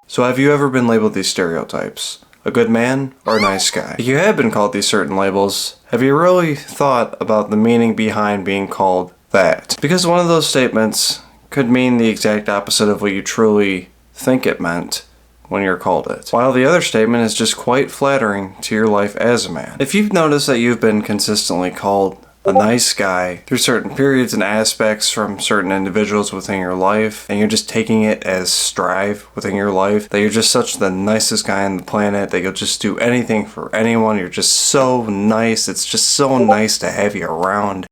So have you ever been labeled these stereotypes? A good man or a nice guy? If you have been called these certain labels, have you really thought about the meaning behind being called that? Because one of those statements could mean the exact opposite of what you truly think it meant when you're called it, while the other statement is just quite flattering to your life as a man. If you've noticed that you've been consistently called a nice guy through certain periods and aspects from certain individuals within your life, and you're just taking it as strive within your life, that you're just such the nicest guy on the planet, that you'll just do anything for anyone, you're just so nice, it's just so nice to have you around.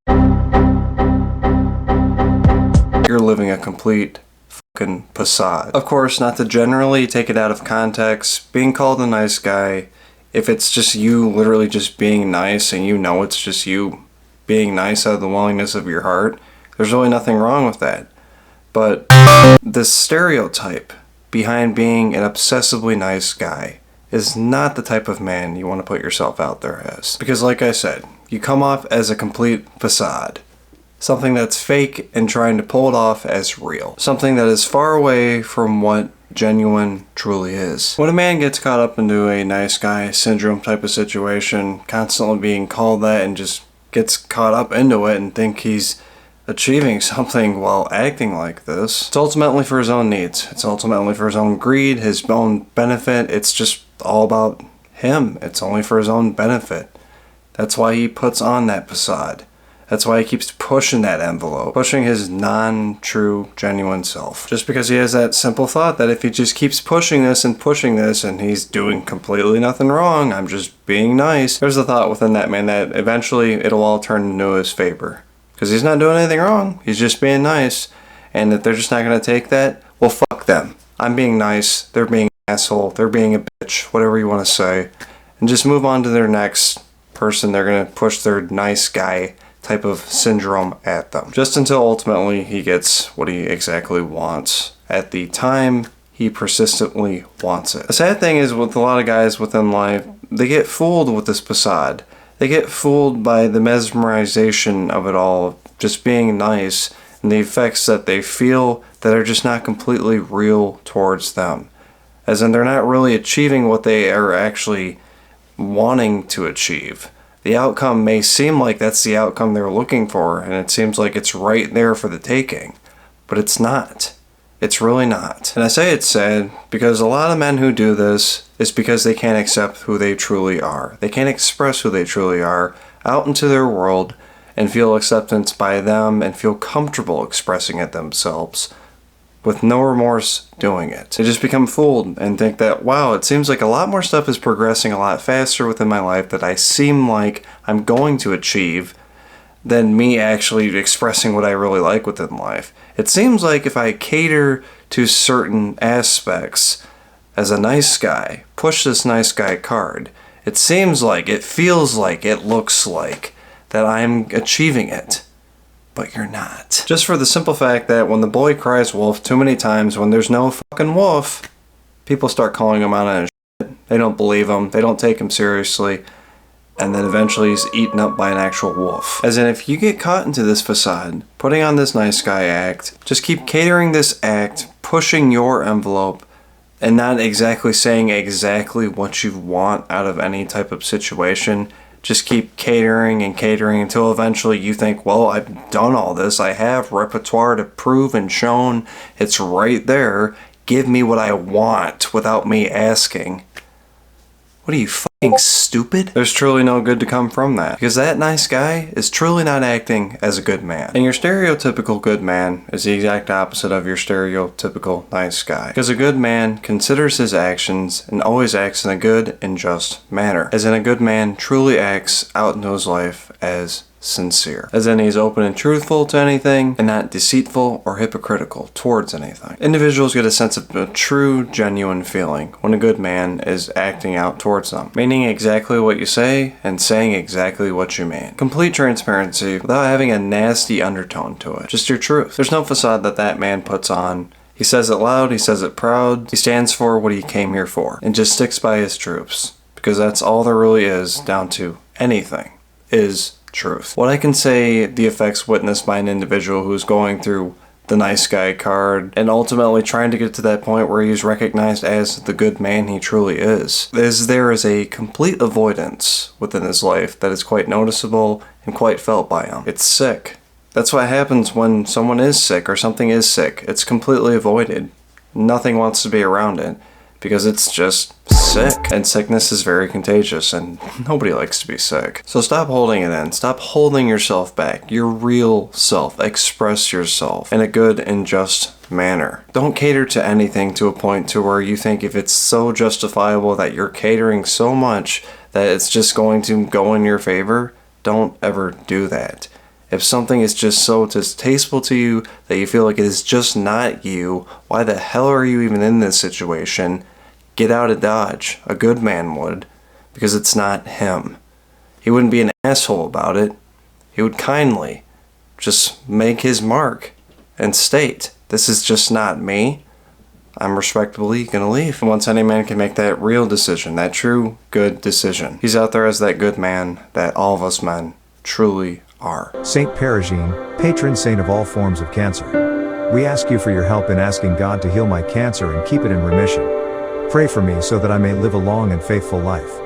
You're living a complete fucking facade. Of course, not to generally take it out of context, being called a nice guy, if it's just you literally just being nice and you know it's just you being nice out of the willingness of your heart, there's really nothing wrong with that. But the stereotype behind being an obsessively nice guy is not the type of man you want to put yourself out there as. Because like I said, you come off as a complete facade. Something that's fake and trying to pull it off as real. Something that is far away from what genuine truly is. When a man gets caught up into a nice guy syndrome type of situation, constantly being called that and just gets caught up into it and think he's achieving something while acting like this, it's ultimately for his own needs. It's ultimately for his own greed, his own benefit. It's just all about him. It's only for his own benefit. That's why he puts on that facade. That's why he keeps pushing that envelope, pushing his non-true, genuine self. Just because he has that simple thought that if he just keeps pushing this and he's doing completely nothing wrong, I'm just being nice, there's a thought within that man that eventually it'll all turn into his favor. Because he's not doing anything wrong, he's just being nice. And if they're just not going to take that, well, fuck them. I'm being nice, they're being an asshole, they're being a bitch, whatever you want to say. And just move on to their next person. They're going to push their nice guy type of syndrome at them. Just until ultimately he gets what he exactly wants at the time he persistently wants it. The sad thing is with a lot of guys within life, they get fooled with this facade. They get fooled by the mesmerization of it all, just being nice, and the effects that they feel that are just not completely real towards them. As in, they're not really achieving what they are actually wanting to achieve. The outcome may seem like that's the outcome they're looking for, and it seems like it's right there for the taking, but it's not. It's really not. And I say it's sad because a lot of men who do this is because they can't accept who they truly are. They can't express who they truly are out into their world and feel acceptance by them and feel comfortable expressing it themselves with no remorse doing it. They just become fooled and think that, wow, it seems like a lot more stuff is progressing a lot faster within my life that I seem like I'm going to achieve than me actually expressing what I really like within life. It seems like if I cater to certain aspects as a nice guy, push this nice guy card, it seems like, it feels like, it looks like that I'm achieving it. But you're not. Just for the simple fact that when the boy cries wolf too many times when there's no fucking wolf, people start calling him out on his shit. They don't believe him, they don't take him seriously, and then eventually he's eaten up by an actual wolf. As in, if you get caught into this facade, putting on this nice guy act, just keep catering this act, pushing your envelope, and not exactly saying exactly what you want out of any type of situation. Just keep catering and catering until eventually you think, well, I've done all this. I have repertoire to prove and shown. It's right there. Give me what I want without me asking. What are you, fucking stupid? There's truly no good to come from that. Because that nice guy is truly not acting as a good man. And your stereotypical good man is the exact opposite of your stereotypical nice guy. Because a good man considers his actions and always acts in a good and just manner. As in, a good man truly acts out into his life as sincere. As in, he's open and truthful to anything and not deceitful or hypocritical towards anything. Individuals get a sense of a true, genuine feeling when a good man is acting out towards them, meaning exactly what you say and saying exactly what you mean. Complete transparency without having a nasty undertone to it. Just your truth. There's no facade that man puts on. He says it loud, he says it proud, he stands for what he came here for, and just sticks by his troops. Because that's all there really is down to anything, is truth. What I can say the effects witnessed by an individual who's going through the nice guy card, and ultimately trying to get to that point where he's recognized as the good man he truly is. There is a complete avoidance within his life that is quite noticeable and quite felt by him. It's sick. That's what happens when someone is sick or something is sick. It's completely avoided. Nothing wants to be around it because it's just sick. And sickness is very contagious and nobody likes to be sick. So stop holding it in. Stop holding yourself back. Your real self. Express yourself in a good and just manner. Don't cater to anything to a point to where you think if it's so justifiable that you're catering so much that it's just going to go in your favor. Don't ever do that. If something is just so distasteful to you that you feel like it is just not you, why the hell are you even in this situation? Get out of Dodge. A good man would, because it's not him. He wouldn't be an asshole about it. He would kindly just make his mark and state, this is just not me. I'm respectably gonna leave. Once any man can make that real decision, that true good decision, he's out there as that good man that all of us men truly are. Saint Perigine, patron saint of all forms of cancer. We ask you for your help in asking God to heal my cancer and keep it in remission. Pray for me so that I may live a long and faithful life.